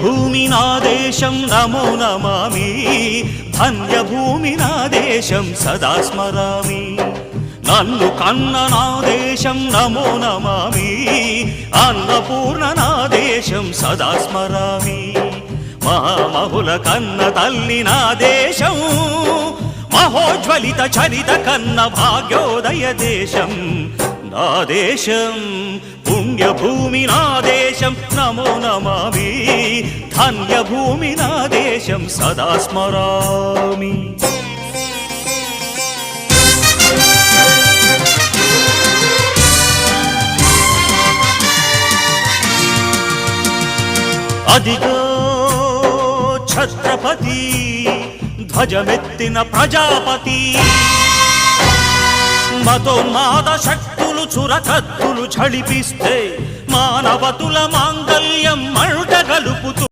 పుణ్యభూమి నా దేశం నమో నమామి, ధన్యభూమి నా దేశం సదా స్మరామి. నన్ను కన్న నా దేశం నమో నమామి, అన్నపూర్ణ నా దేశం సదా స్మరామి. మహామహుల కన్న తల్లి నా దేశం, మహోజ్వలిత చరిత కన్న భాగ్యోదయ దేశం నా దేశం. పుణ్యభూమి నా దేశం నమో నమామి, ధన్యభూమి నా దేశం సదా స్మరామి. అదిగో ఛత్రపతి ధ్వజమెత్తిన ప్రజాపతి, మతోన్మాద శక్తులు చురకత్తులు ఝళిపిస్తే మానవతుల మాంగల్యం మంట గలుపుతూ